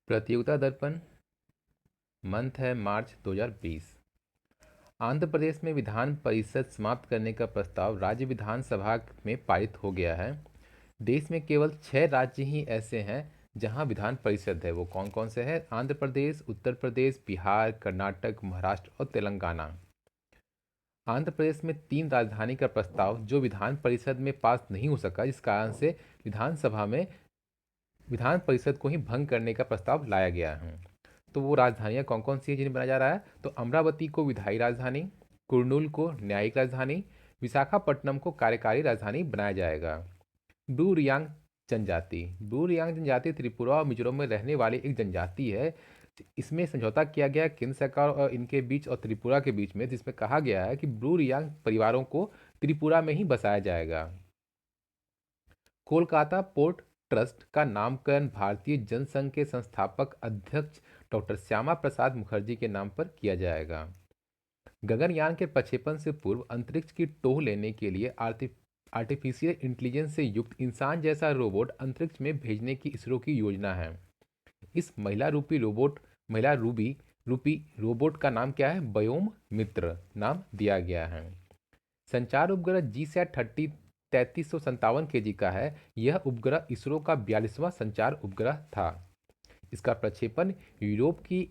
प्रतियोगिता दर्पण मंथ है मार्च 2020। आंध्र प्रदेश में विधान परिषद समाप्त करने का प्रस्ताव राज्य विधानसभा में पारित हो गया है। देश में केवल 6 राज्य ही ऐसे हैं जहां विधान परिषद है। वो कौन कौन से हैं? आंध्र प्रदेश, उत्तर प्रदेश, बिहार, कर्नाटक, महाराष्ट्र और तेलंगाना। आंध्र प्रदेश में 3 राजधानी का प्रस्ताव जो विधान परिषद में पास नहीं हो सका, इस कारण से विधानसभा में विधान परिषद को ही भंग करने का प्रस्ताव लाया गया है। तो वो राजधानियाँ कौन कौन सी है जिन्हें बनाया जा रहा है? तो अमरावती को विधायी राजधानी, कुर्नूल को न्यायिक राजधानी, विशाखापट्टनम को कार्यकारी राजधानी बनाया जाएगा। ब्रू रियांग जनजाति। ब्रू रियांग जनजाति त्रिपुरा और मिजोरम में रहने वाली एक जनजाति है। इसमें समझौता किया गया केंद्र सरकार और इनके बीच और त्रिपुरा के बीच में, जिसमें कहा गया है कि ब्रू रियांग परिवारों को त्रिपुरा में ही बसाया जाएगा। कोलकाता पोर्ट ट्रस्ट का नामकरण भारतीय जनसंघ के संस्थापक अध्यक्ष डॉक्टर श्यामा प्रसाद मुखर्जी के नाम पर किया जाएगा। गगनयान के प्रक्षेपण से पूर्व अंतरिक्ष की टोह लेने के लिए आर्टिफिशियल इंटेलिजेंस से युक्त इंसान जैसा रोबोट अंतरिक्ष में भेजने की इसरो की योजना है। इस महिला रूपी रोबोट का नाम क्या है? व्योम मित्र नाम दिया गया है। संचार उपग्रह GSAT-30 3357 kg का है। यह उपग्रह इसरो का 42वां संचार उपग्रह था। इसका प्रक्षेपण यूरोप की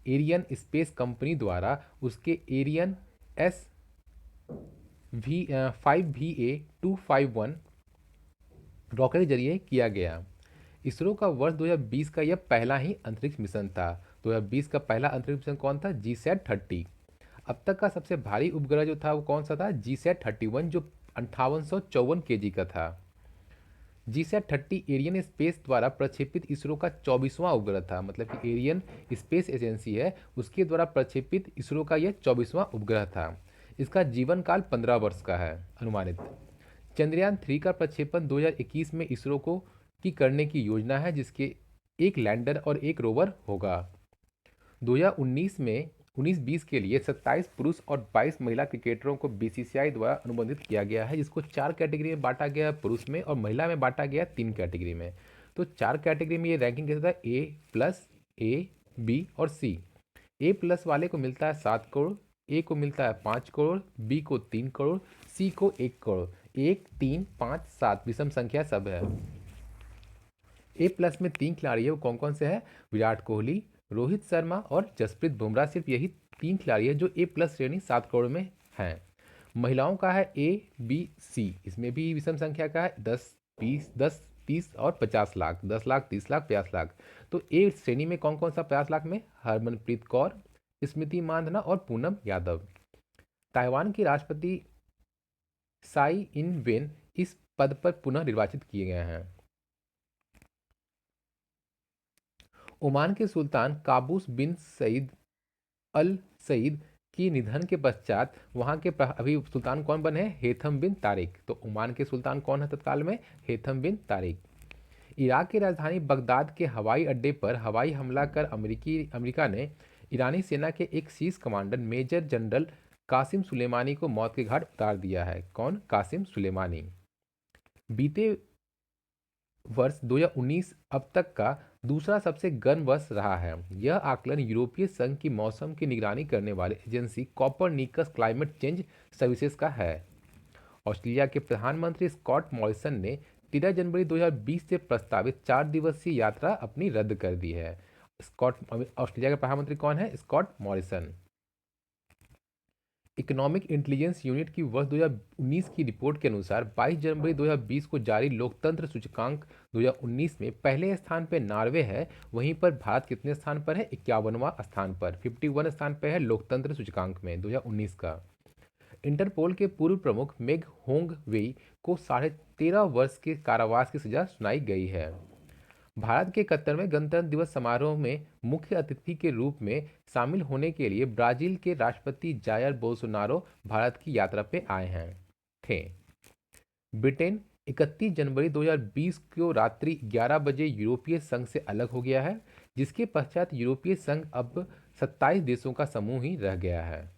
एरियन स्पेस कंपनी द्वारा उसके एरियन SV5VA251 रॉकेट के जरिए किया गया। इसरो का वर्ष 2020 का यह पहला ही अंतरिक्ष मिशन था। 2020 का पहला अंतरिक्ष मिशन कौन था? GSAT-30। अब तक का सबसे भारी उपग्रह जो था वो कौन सा था? GSAT-31 जो 5854 kg का था। GSAT-30 एरियन स्पेस द्वारा प्रक्षेपित इसरो का 24वां उपग्रह था। मतलब कि एरियन स्पेस एजेंसी है, उसके द्वारा प्रक्षेपित इसरो का यह 24वां उपग्रह था। इसका जीवन काल 15 वर्ष का है अनुमानित। चंद्रयान-3 का प्रक्षेपण 2021 में इसरो को की करने की योजना है, जिसके एक लैंडर और एक रोवर होगा। 2019 में 19-20 के लिए 27 पुरुष और 22 महिला क्रिकेटरों को बीसीसीआई द्वारा अनुबंधित किया गया है, जिसको 4 कैटेगरी में बांटा गया है। पुरुष में और महिला में बांटा गया 3 कैटेगरी में। तो 4 कैटेगरी में ये रैंकिंग कैसा था? A+, A, B और C। A+ वाले को मिलता है 7 करोड़, A को मिलता है 5 करोड़, B को 3 करोड़, C को 1 करोड़। 1, 3, 5, 7 विषम संख्या सब है। A+ में 3 खिलाड़ी है, वो कौन कौन से हैं? विराट कोहली, रोहित शर्मा और जसप्रीत बुमराह। सिर्फ यही 3 खिलाड़ी है जो A+ श्रेणी 7 करोड़ में हैं। महिलाओं का है A, B, C। इसमें भी विषम संख्या का है 10, 20, 10, 30 और 50 लाख। 10 लाख, 30 लाख, 50 लाख। तो A श्रेणी में कौन कौन सा 50 लाख में? हरमनप्रीत कौर, स्मृति मानधना और पूनम यादव। ताइवान के राष्ट्रपति साई इन वेन इस पद पर पुनः निर्वाचित किए गए हैं। ओमान के सुल्तान काबूस बिन सईद अल सईद की निधन के पश्चात वहां के अभी सुल्तान कौन बने हैं? हेथम बिन तारिक। तो ओमान के सुल्तान कौन है तत्काल में? हेथम बिन तारिक। इराक की राजधानी बगदाद के हवाई अड्डे पर हवाई हमला कर अमेरिका ने ईरानी सेना के एक शीर्ष commander major general Qasem Soleimani को मौत के घाट उतार दिया है। कौन? कासिम सुलेमानी। बीते वर्ष 2019 अब तक का दूसरा सबसे गर्म वर्ष रहा है। यह आकलन यूरोपीय संघ की मौसम की निगरानी करने वाली agency Copernicus climate change services का है। ऑस्ट्रेलिया के प्रधानमंत्री स्कॉट मॉरिसन ने 13 जनवरी 2020 से प्रस्तावित 4 दिवसीय यात्रा अपनी रद्द कर दी है। ऑस्ट्रेलिया के प्रधानमंत्री कौन है? Scott Morrison. Economic intelligence unit की वर्ष 2019 की रिपोर्ट के अनुसार 22 जनवरी 2020 को जारी लोकतंत्र सूचकांक 2019 में पहले स्थान पर नॉर्वे है। वहीं पर भारत कितने स्थान पर है? 51वां स्थान पर, 51 स्थान पर है लोकतंत्र सूचकांक में 2019 का। इंटरपोल के पूर्व प्रमुख मेग होंग वेई को 13.5 वर्ष के कारावास की सजा सुनाई गई है। भारत के 71वें गणतंत्र दिवस समारोह में मुख्य अतिथि के रूप में शामिल होने के लिए ब्राजील के राष्ट्रपति जायर बोल्सोनारो भारत की यात्रा पे आए हैं थे। ब्रिटेन 31 जनवरी 2020 को रात्रि 11 बजे यूरोपीय संघ से अलग हो गया है, जिसके पश्चात यूरोपीय संघ अब 27 देशों का समूह ही रह गया है।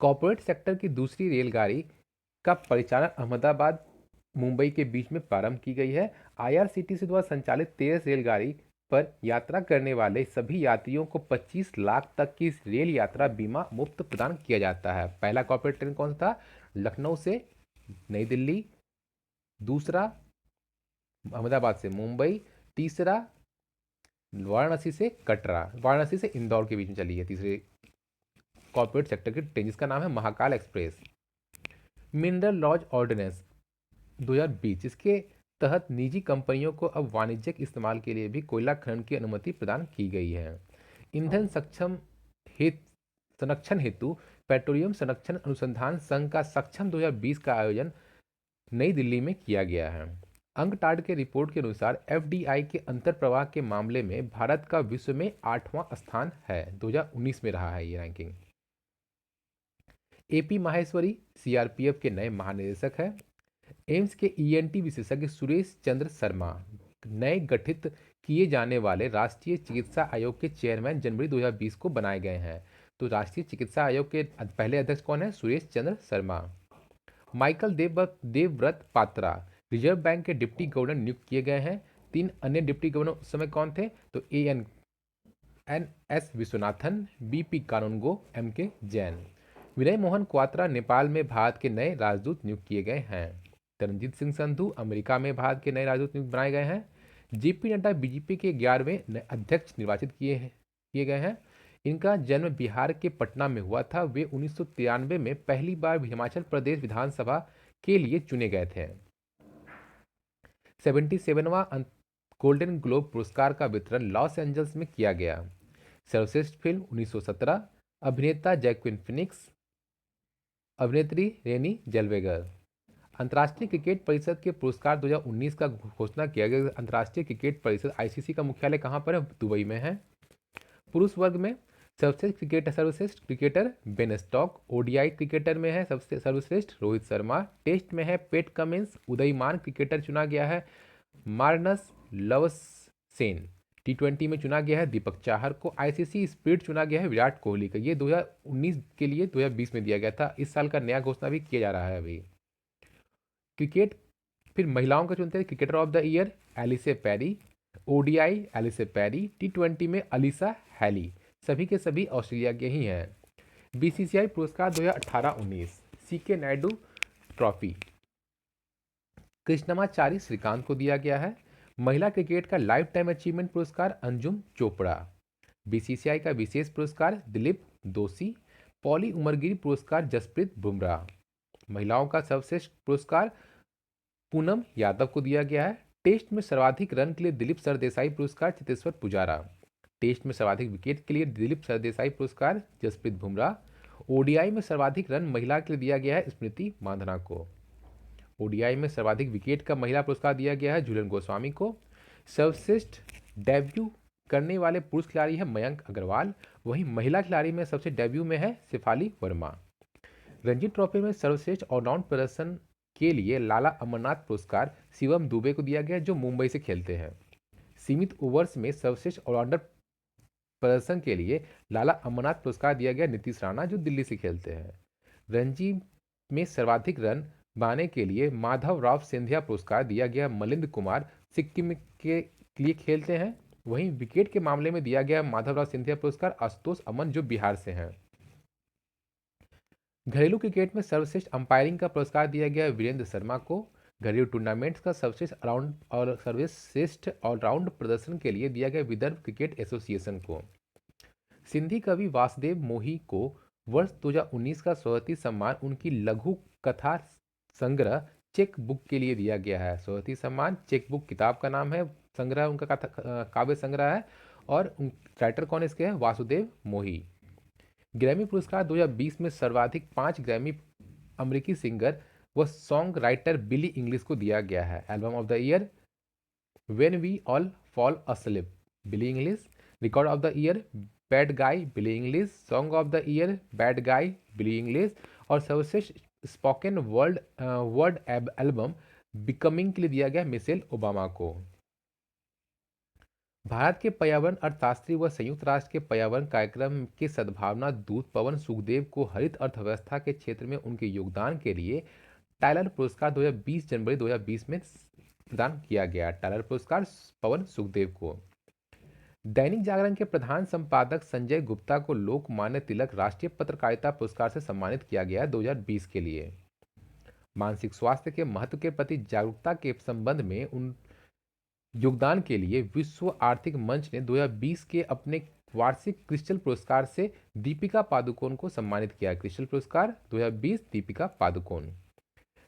कॉर्पोरेट सेक्टर की दूसरी रेलगाड़ी का परिचालन अहमदाबाद मुंबई के बीच में प्रारंभ की गई है। आईआरसीटीसी द्वारा संचालित 13 रेलगाड़ी पर यात्रा करने वाले सभी यात्रियों को 25 लाख तक की रेल यात्रा बीमा मुफ्त प्रदान किया जाता है। पहला कॉर्पोरेट ट्रेन कौन सा था? लखनऊ से नई दिल्ली, दूसरा अहमदाबाद से मुंबई, तीसरा वाराणसी से कटरा, वाराणसी से इंदौर के बीच में चली है तीसरे कॉर्पोरेट सेक्टर की ट्रेन, जिसका नाम है Mahakal express. Mineral laws ordinance 2020, इसके तहत निजी कंपनियों को अब वाणिज्यिक इस्तेमाल के लिए भी कोयला खनन की अनुमति प्रदान की गई है। ईंधन सक्षम हेतु संरक्षण हेतु पेट्रोलियम संरक्षण अनुसंधान संघ का सक्षम 2020 का आयोजन नई दिल्ली में किया गया है। अंकटाड के रिपोर्ट के अनुसार एफडीआई के अंतर प्रवाह के मामले में भारत का विश्व में 8वां स्थान है। 2019 में रहा है ये रैंकिंग। एपी माहेश्वरी सीआरपीएफ के नए महानिदेशक हैं। एम्स के ईएनटी विशेषज्ञ सुरेश चंद्र शर्मा नए गठित किए जाने वाले राष्ट्रीय चिकित्सा आयोग के चेयरमैन जनवरी 2020 को बनाए गए हैं। तो राष्ट्रीय चिकित्सा आयोग के पहले अध्यक्ष कौन है? Suresh Chandra Sharma. Michael Debabrata Patra reserve bank के डिप्टी गवर्नर नियुक्त किए गए हैं। 3 अन्य डिप्टी गवर्नर उस समय कौन थे? तो एन एस विश्वनाथन, बीपी कानूनगो, एम के जैन। विनय मोहन क्वात्रा नेपाल में भारत के नए राजदूत नियुक्त किए गए हैं। तरनजीत सिंह संधू अमेरिका में भारत के नए राजदूत नियुक्त बनाए गए हैं। जेपी नड्डा बीजेपी के 11वें अध्यक्ष निर्वाचित किए गए हैं। इनका जन्म बिहार के पटना में हुआ था। वे 1993 में पहली बार हिमाचल प्रदेश विधानसभा के लिए चुने गए थे। 77वां गोल्डन ग्लोब पुरस्कार का वितरण लॉस एंजल्स में किया गया। सर्वश्रेष्ठ फिल्म 1917, अभिनेता जैक्विन फिनिक्स, अभिनेत्री रेनी जेल्वेगर। अंतर्राष्ट्रीय क्रिकेट परिषद के पुरस्कार 2019 का घोषणा किया गया। अंतर्राष्ट्रीय क्रिकेट परिषद आईसीसी का मुख्यालय कहाँ पर है? दुबई में है। पुरुष वर्ग में सर्वश्रेष्ठ cricketer Ben stock, ODI cricketer में है सबसे सर्वश्रेष्ठ रोहित शर्मा, टेस्ट में है पेट कमिंस, उदयमान क्रिकेटर चुना गया है मार्नस लवसेन, टी20 में चुना गया है दीपक चाहर को, आईसीसी स्पिरिट चुना गया है विराट कोहली का। ये 2019 के लिए 2020 में दिया गया था। इस साल का नया घोषणा भी किया जा रहा है अभी। क्रिकेट फिर महिलाओं का चुनते हैं cricketer of the year Ellyse Perry, ODI Ellyse Perry, टी20 में अलीसा हैली, सभी के सभी ऑस्ट्रेलिया के ही हैं। बीसीसीआई पुरस्कार 2018-19 सीके नायडू ट्रॉफी कृष्णमाचारी श्रीकांत को दिया गया है। महिला क्रिकेट का लाइफ टाइम अचीवमेंट पुरस्कार अंजुम चोपड़ा। बीसीसीआई का विशेष पुरस्कार दिलीप दोषी। पॉली उमरगिरी पुरस्कार जसप्रीत बुमराह। महिलाओं का सर्वश्रेष्ठ पुरस्कार पूनम यादव को दिया गया है। टेस्ट में सर्वाधिक रन के लिए दिलीप सरदेसाई पुरस्कार चितेश्वर पुजारा। टेस्ट में सर्वाधिक विकेट के लिए दिलीप सरदेसाई पुरस्कार जसप्रीत बुमराह। ओडीआई में सर्वाधिक रन महिला के लिए दिया गया है स्मृति मांधना को। ओडीआई में सर्वाधिक विकेट का महिला पुरस्कार दिया गया है झूलन गोस्वामी को। सर्वश्रेष्ठ डेब्यू करने वाले पुरुष खिलाड़ी है मयंक अग्रवाल। वहीं महिला खिलाड़ी में सबसे डेब्यू में है शेफाली वर्मा। रणजी ट्रॉफी में सर्वश्रेष्ठ ऑलराउंड प्रदर्शन के लिए लाला अमरनाथ पुरस्कार शिवम दुबे को दिया गया जो मुंबई से खेलते हैं। सीमित ओवर्स में सर्वश्रेष्ठ ऑलराउंडर प्रदर्शन के लिए लाला अमरनाथ पुरस्कार दिया गया नीतीश राणा जो दिल्ली से खेलते हैं। रणजी में सर्वाधिक रन बनाने के लिए माधव राव सिंधिया पुरस्कार दिया गया मलिंद कुमार सिक्किम के लिए खेलते हैं। वहीं विकेट के मामले में दिया गया माधव राव सिंधिया पुरस्कार आशुतोष अमन जो बिहार से हैं। घरेलू क्रिकेट में सर्वश्रेष्ठ अंपायरिंग का पुरस्कार दिया गया वीरेंद्र शर्मा को। घरेलू टूर्नामेंट्स का सर्वश्रेष्ठ ऑलराउंड प्रदर्शन के लिए दिया गया विदर्भ क्रिकेट एसोसिएशन को। सिंधी कवि वासुदेव मोही को वर्ष 2019 का स्वहती सम्मान उनकी लघु कथा संग्रह चेक बुक के लिए दिया गया है। स्वहती सम्मान चेक बुक किताब का नाम है, संग्रह उनका काव्य संग्रह है और राइटर कौन इसके हैं? वासुदेव मोही। ग्रैमी पुरस्कार 2020 में सर्वाधिक 5 ग्रैमी अमेरिकी सिंगर व सॉन्ग राइटर बिली इंग्लिश को दिया गया है। Album of the year when we all fall asleep Billie Eilish. Record of the year bad guy Billie Eilish. Song of the year bad guy Billie Eilish. और सर्वश्रेष्ठ spoken word album becoming के लिए दिया गया Michelle Obama को। भारत के पर्यावरण अर्थशास्त्री व संयुक्त राष्ट्र के पर्यावरण कार्यक्रम के सद्भावना दूत पवन सुखदेव को हरित अर्थव्यवस्था के क्षेत्र में उनके योगदान के लिए टाइलर पुरस्कार 2020 जनवरी 2020 में प्रदान किया गया। टाइलर पुरस्कार पवन सुखदेव को। दैनिक जागरण के प्रधान संपादक संजय गुप्ता को लोकमान्य तिलक राष्ट्रीय पत्रकारिता पुरस्कार से सम्मानित किया गया 2020 के लिए। मानसिक स्वास्थ्य के महत्व के प्रति जागरूकता के संबंध में उन योगदान के लिए विश्व आर्थिक मंच ने 2020 के अपने वार्षिक क्रिस्टल पुरस्कार से दीपिका पादुकोण को सम्मानित किया। क्रिस्टल पुरस्कार 2020 दीपिका पादुकोण।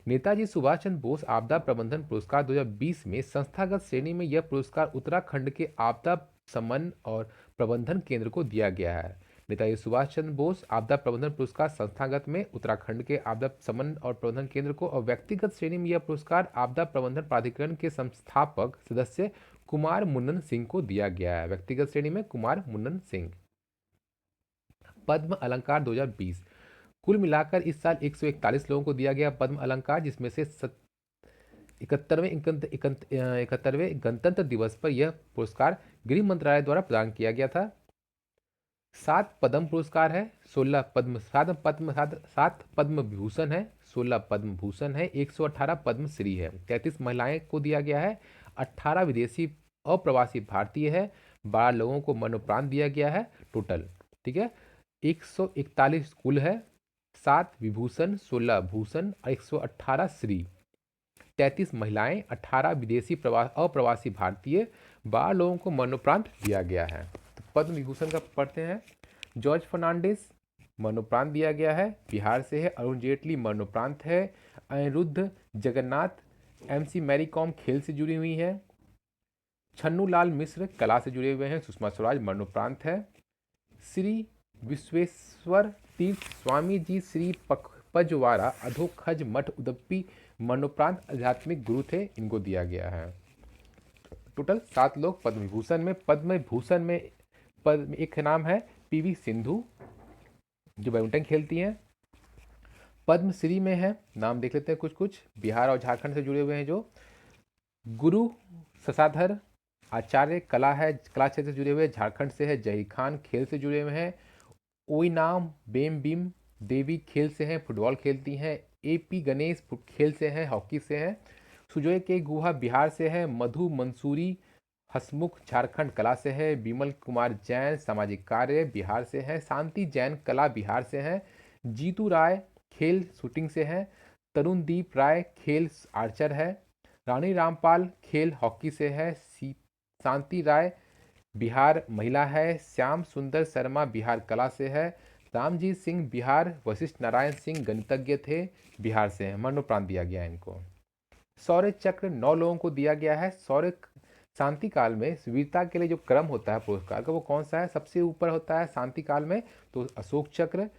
नेताजी सुभाष चंद्र बोस आपदा प्रबंधन पुरस्कार 2020 में संस्थागत श्रेणी में यह पुरस्कार उत्तराखंड के आपदा समन्वय और प्रबंधन केंद्र को दिया गया है। नेताजी सुभाष चंद्र बोस आपदा प्रबंधन पुरस्कार संस्थागत में उत्तराखंड के आपदा समन्वय और प्रबंधन केंद्र को, और व्यक्तिगत श्रेणी में यह पुरस्कार आपदा प्रबंधन प्राधिकरण के संस्थापक सदस्य कुमार मुन्नन सिंह को दिया गया है। व्यक्तिगत श्रेणी में कुमार मुन्नन सिंह। पद्म अलंकार 2020। कुल मिलाकर इस साल 141 लोगों को दिया गया पद्म अलंकार, जिसमें से 71वें गणतंत्र दिवस पर यह पुरस्कार गृह मंत्रालय द्वारा प्रदान किया गया था। 7 पद्म पुरस्कार है, 7 पद्म विभूषण है, 16 पद्म भूषण है, 118 पद्म श्री है, 33 महिलाएं को दिया गया है, 18 विदेशी अप्रवासी भारतीय है, 12 लोगों को मरणोपरांत दिया गया है टोटल। ठीक है, 141 कुल है, 7 विभूषण, 16 भूषण, 118 श्री, 33 महिलाएं, 18 विदेशी अप्रवासी भारतीय, 12 लोगों को मरणोपरांत दिया गया है। तो पद्म विभूषण का पढ़ते हैं। जॉर्ज फर्नांडिस मरणोपरांत दिया गया है, बिहार से है। अरुण जेटली मरणोपरांत है। अनिरुद्ध जगन्नाथ, MC मैरी कॉम खेल से जुड़ी हुई है। छन्नू लाल मिश्र कला से जुड़े हुए हैं। सुषमा स्वराज मरणोपरांत है। श्री विश्वेश्वर तीर्थ स्वामी जी श्री पजवारा अधोखज मठ उदप्पी मरणोपरांत आध्यात्मिक गुरु थे, इनको दिया गया है। टोटल 7 लोग पद्म विभूषण में। पद्म भूषण में एक नाम है PV सिंधु जो बैडमिंटन खेलती हैं। पद्मश्री में है, नाम देख लेते हैं कुछ कुछ, बिहार और झारखंड से जुड़े हुए हैं जो। गुरु शशाधर आचार्य कला है, कला क्षेत्र से जुड़े हुए, झारखंड से है। जही खान खेल से जुड़े हुए हैं। ओईनाम बेम बिम देवी खेल से हैं, फुटबॉल खेलती हैं। AP गणेश खेल से हैं, हॉकी से हैं। सुजोय के गुहा बिहार से है। मधु मंसूरी हसमुख झारखंड कला से है। विमल कुमार जैन सामाजिक कार्य बिहार से है। शांति जैन कला बिहार से हैं। जीतू राय खेल शूटिंग से है। तरुणदीप राय खेल आर्चर है। रानी रामपाल खेल हॉकी से है। शांति राय बिहार महिला है। श्याम सुंदर शर्मा बिहार कला से है। रामजीत सिंह बिहार। वशिष्ठ नारायण सिंह गणितज्ञ थे, बिहार से हैं, मरणोपरांत दिया गया इनको। शौर्य चक्र 9 लोगों को दिया गया है। शौर्य शांति काल में वीरता के लिए जो क्रम होता है पुरस्कार का वो कौन सा है? सबसे ऊपर होता है शांति काल में तो अशोक चक्र,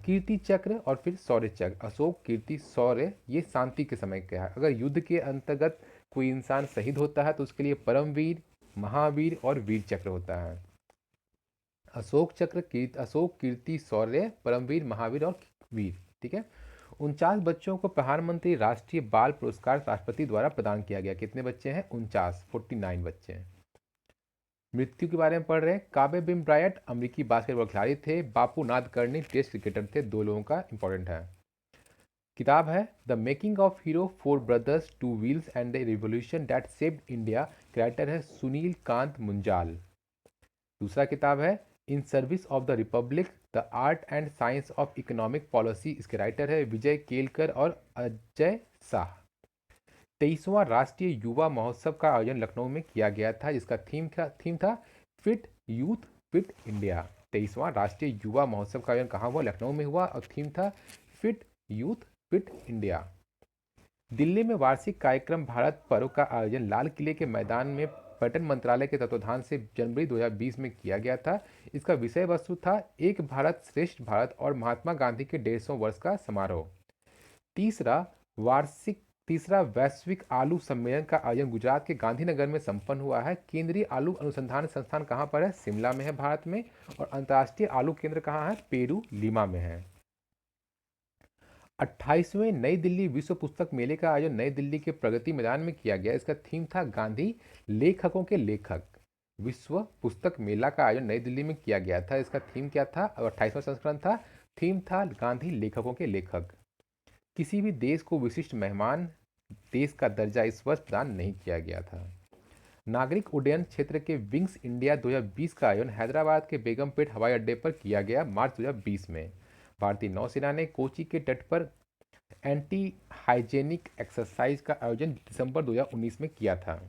कीर्ति चक्र और फिर शौर्य चक्र। अशोक, कीर्ति, शौर्य ये शांति के समय का है। अगर युद्ध के अंतर्गत कोई इंसान शहीद होता है तो उसके लिए परमवीर, महावीर और वीर चक्र होता है। अशोक चक्र, अशोक, कीर्ति, शौर्य, परमवीर, महावीर और वीर। ठीक है। 49 बच्चों को प्रधानमंत्री राष्ट्रीय बाल पुरस्कार राष्ट्रपति द्वारा प्रदान किया गया। कितने बच्चे हैं? 49 बच्चे हैं। मृत्यु के बारे में पढ़ रहे हैं। काबे बिम ब्रायट अमेरिकी बास्केटबॉल खिलाड़ी थे। बापू नादकर्णी टेस्ट क्रिकेटर थे। 2 लोगों का इंपॉर्टेंट है। किताब है the making of hero, 4 brothers, 2 wheels and the revolution that saved India. Writer है सुनील कांत मुंजाल। दूसरा किताब है in service of the Republic, the art and science of economic policy. इसके राइटर है विजय केलकर और अजय शाह। 23वां राष्ट्रीय युवा महोत्सव का आयोजन लखनऊ में किया गया था, जिसका थीम था फिट यूथ फिट इंडिया। 23वां राष्ट्रीय युवा महोत्सव का आयोजन कहाँ हुआ? लखनऊ में हुआ और थीम था fit youth fit India. Delhi में वार्षिक कार्यक्रम भारत पर्व का आयोजन लाल किले के मैदान में पर्यटन मंत्रालय के तत्वाधान से जनवरी 2020 में किया गया था। इसका विषय वस्तु था एक भारत श्रेष्ठ भारत और महात्मा गांधी के 150 वर्ष का समारोह। तीसरा वैश्विक आलू सम्मेलन का आयोजन गुजरात के गांधीनगर में संपन्न हुआ है। केंद्रीय आलू अनुसंधान संस्थान कहाँ पर है? शिमला में है, भारत में। और अंतर्राष्ट्रीय आलू केंद्र कहाँ है? पेरू, लीमा में है। 28वें नई दिल्ली विश्व पुस्तक मेले का आयोजन नई दिल्ली के प्रगति मैदान में किया गया। इसका थीम था गांधी लेखकों के लेखक। विश्व पुस्तक मेला का आयोजन नई दिल्ली में किया गया था। इसका थीम क्या था? 28वां संस्करण था। थीम था गांधी लेखकों के लेखक। किसी भी देश को विशिष्ट मेहमान देश का दर्जा इस वर्ष प्रदान नहीं किया गया था। नागरिक उड्डयन क्षेत्र के विंग्स इंडिया 2020 का आयोजन हैदराबाद के बेगमपेट हवाई अड्डे पर किया गया मार्च 2020 में। भारतीय नौसेना ने कोची के तट पर एंटी हाइजेनिक एक्सरसाइज का आयोजन दिसंबर 2019 में किया था।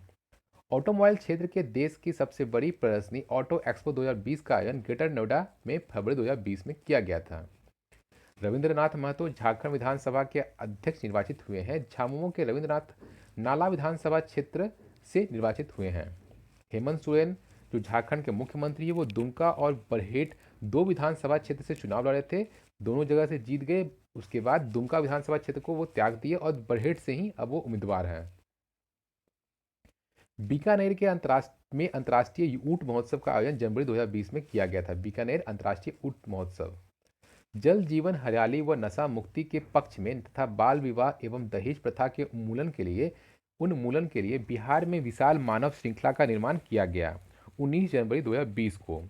ऑटोमोबाइल क्षेत्र के देश की सबसे बड़ी प्रदर्शनी ऑटो एक्सपो 2020 का आयोजन ग्रेटर नोएडा में फरवरी 2020 में किया गया था। रविंद्रनाथ महतो झारखंड विधानसभा के अध्यक्ष निर्वाचित हुए हैं। झामुमो के रविंद्रनाथ नाला विधानसभा क्षेत्र से निर्वाचित हुए हैं। हेमंत सोरेन जो झारखंड के मुख्यमंत्री है वो दुमका और बरहेट दो विधानसभा क्षेत्र से चुनाव लड़े थे, दोनों जगह से जीत गए। उसके बाद दुमका विधानसभा क्षेत्र को वो त्याग दिए और बरहेट से ही अब वो उम्मीदवार हैं। बीकानेर के अंतर्राष्ट्रीय ऊंट महोत्सव का आयोजन जनवरी 2020 में किया गया था। बीकानेर अंतर्राष्ट्रीय ऊंट महोत्सव जल जीवन हरियाली व नशा मुक्ति के पक्ष में तथा बाल विवाह एवं दहेज प्रथा के उन्मूलन के लिए बिहार में विशाल मानव श्रृंखला का निर्माण किया गया। 19 जनवरी 2020 को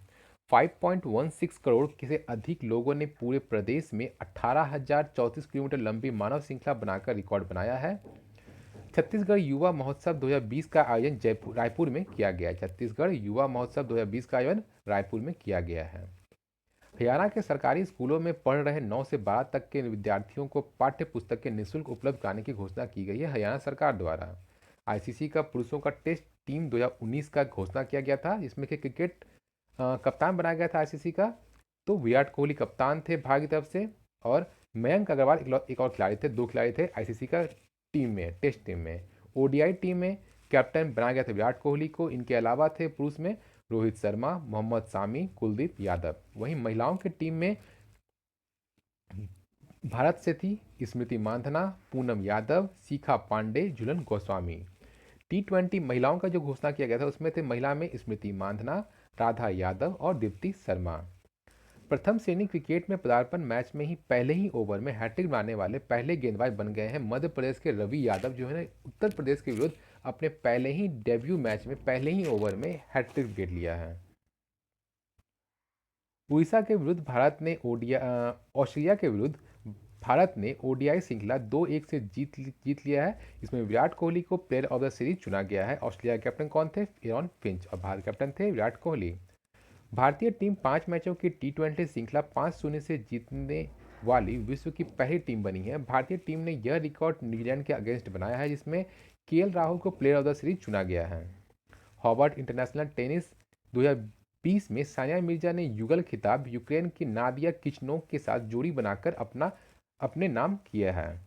5.16 करोड़ से अधिक लोगों ने पूरे प्रदेश में 18,034 किलोमीटर लंबी मानव श्रृंखला बनाकर रिकॉर्ड बनाया है। छत्तीसगढ़ युवा महोत्सव 2020 का आयोजन रायपुर में किया गया। छत्तीसगढ़ युवा महोत्सव 2020 का आयोजन रायपुर में किया गया है। हरियाणा के सरकारी स्कूलों में पढ़ रहे 9 से 12 तक के विद्यार्थियों को पाठ्य पुस्तकें निःशुल्क उपलब्ध कराने की घोषणा की गई है हरियाणा सरकार द्वारा। आईसीसी का पुरुषों का टेस्ट टीम 2019 का घोषणा किया गया था, जिसमें कि क्रिकेट कप्तान बनाया गया था आईसीसी का। तो विराट कोहली कप्तान थे भारत की तरफ से और मयंक अग्रवाल एक और खिलाड़ी थे, दो खिलाड़ी थे आईसीसी का टीम में, टेस्ट टीम में। ओडीआई टीम में कैप्टन बनाया गया था विराट कोहली को। इनके अलावा थे पुरुष में रोहित शर्मा, मोहम्मद सामी, कुलदीप यादव। वहीं महिलाओं की टीम में भारत से थी स्मृति मांधना, पूनम यादव, शिखा पांडे, झूलन गोस्वामी। T20 महिलाओं का जो घोषणा किया गया था उसमें थे महिला में स्मृति मांधना, राधा यादव और दीप्ति शर्मा। प्रथम श्रेणी क्रिकेट में पदार्पण मैच में ही पहले ही ओवर में हैट्रिक बनाने वाले पहले गेंदबाज बन गए हैं मध्य प्रदेश के रवि यादव, जो है उत्तर प्रदेश के विरुद्ध अपने पहले ही डेब्यू मैच में पहले ही ओवर में हैट्रिक विकेट लिया है। उड़ीसा के विरुद्ध ऑस्ट्रेलिया के विरुद्ध भारत ने ओडीआई श्रृंखला 2-1 से जीत लिया है। इसमें विराट कोहली को प्लेयर ऑफ द सीरीज चुना गया है। ऑस्ट्रेलिया के कैप्टन कौन थे? Aaron Finch. और भारत कैप्टन थे विराट कोहली। भारतीय टीम 5 मैचों की T20 श्रृंखला 5-0 से जीतने वाली विश्व की पहली टीम बनी है। भारतीय टीम ने यह रिकॉर्ड न्यूजीलैंड के अगेंस्ट बनाया है, जिसमें केएल राहुल को प्लेयर ऑफ द सीरीज चुना गया है। हॉबर्ट इंटरनेशनल टेनिस 2020 में सानिया मिर्जा ने युगल खिताब यूक्रेन की नादिया किचनोक के साथ जोड़ी बनाकर अपने नाम किया है।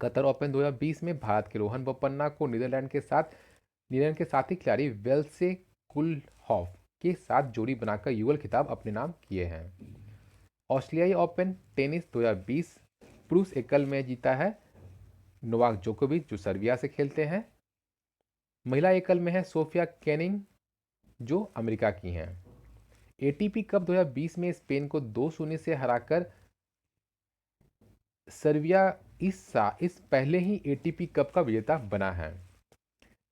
कतर ओपन 2020 में भारत के रोहन बोपन्ना को नीदरलैंड के साथी खिलाड़ी वेल्से कुलहॉफ के साथ जोड़ी बनाकर युगल खिताब अपने नाम किए हैं। ऑस्ट्रेलियाई ओपन टेनिस 2020 पुरुष एकल में जीता है नोवाक जोकोविच, जो सर्बिया से खेलते हैं। महिला एकल में है सोफिया केनिन, जो अमेरिका की हैं। एटीपी कप 2020 में स्पेन को 2-0 से हराकर सर्बिया इस पहले ही एटीपी कप का विजेता बना है।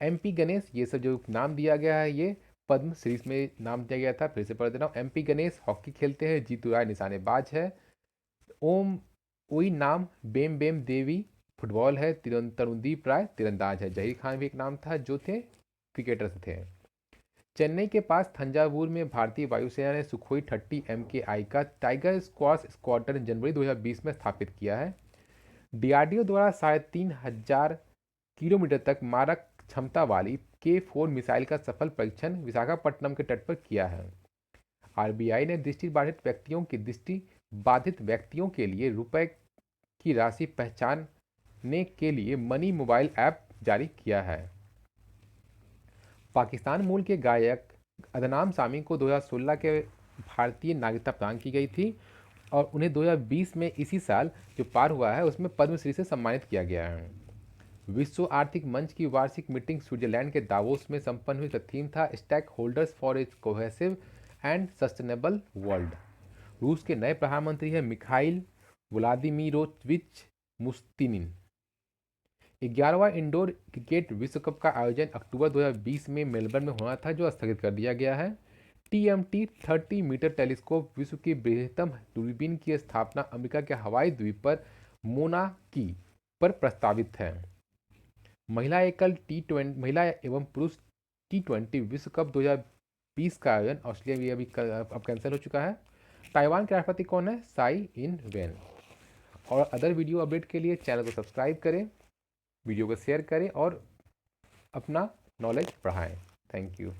एमपी गणेश, ये सब जो नाम दिया गया है ये पद्म सीरीज में नाम दिया गया था, फिर से पढ़ दे रहा हूँ। एमपी गणेश हॉकी खेलते हैं। जीतू राय निशानेबाज है। ओई नाम बेम देवी फुटबॉल है। तरुणदीप राय तीरंदाज है। जहीर खान भी एक नाम था, जो थे क्रिकेटर्स थे। चेन्नई के पास थंजावुर में भारतीय वायुसेना ने सुखोई 30 MKI का टाइगर स्क्वाश स्क्वाड्रन जनवरी 2020 में स्थापित किया है। डीआरडीओ द्वारा 3,500 किलोमीटर तक मारक क्षमता वाली K4 मिसाइल का सफल परीक्षण विशाखापट्टनम के तट पर किया है। आरबीआई ने दृष्टि बाधित व्यक्तियों के लिए रुपए की राशि पहचानने के लिए मनी मोबाइल ऐप जारी किया है। पाकिस्तान मूल के गायक अदनाम सामी को 2016 के भारतीय नागरिकता प्रदान की गई थी और उन्हें 2020 में इसी साल जो पार हुआ है उसमें पद्मश्री से सम्मानित किया गया है। विश्व आर्थिक मंच की वार्षिक मीटिंग स्विट्जरलैंड के दावोस में संपन्न हुई। थीम था stakeholders for a cohesive and sustainable world. रूस के नए प्रधानमंत्री हैं मिखाइल व्लादिमीरोविच मुस्तिनिन। 11वां इंडोर क्रिकेट विश्व कप का आयोजन अक्टूबर 2020 में मेलबर्न में होना था, जो स्थगित कर दिया गया है। TMT 30 मीटर टेलीस्कोप विश्व की बृहत्तम दूरबीन की स्थापना अमेरिका के हवाई द्वीप पर मोना की पर प्रस्तावित है। महिला एवं पुरुष T20 विश्व कप 2020 का आयोजन ऑस्ट्रेलिया में अभी अब कैंसिल हो चुका है। ताइवान के राष्ट्रपति कौन है? साई इन वेन। और अदर वीडियो अपडेट के लिए चैनल को सब्सक्राइब करें, वीडियो को शेयर करें और अपना नॉलेज बढ़ाएं। Thank you.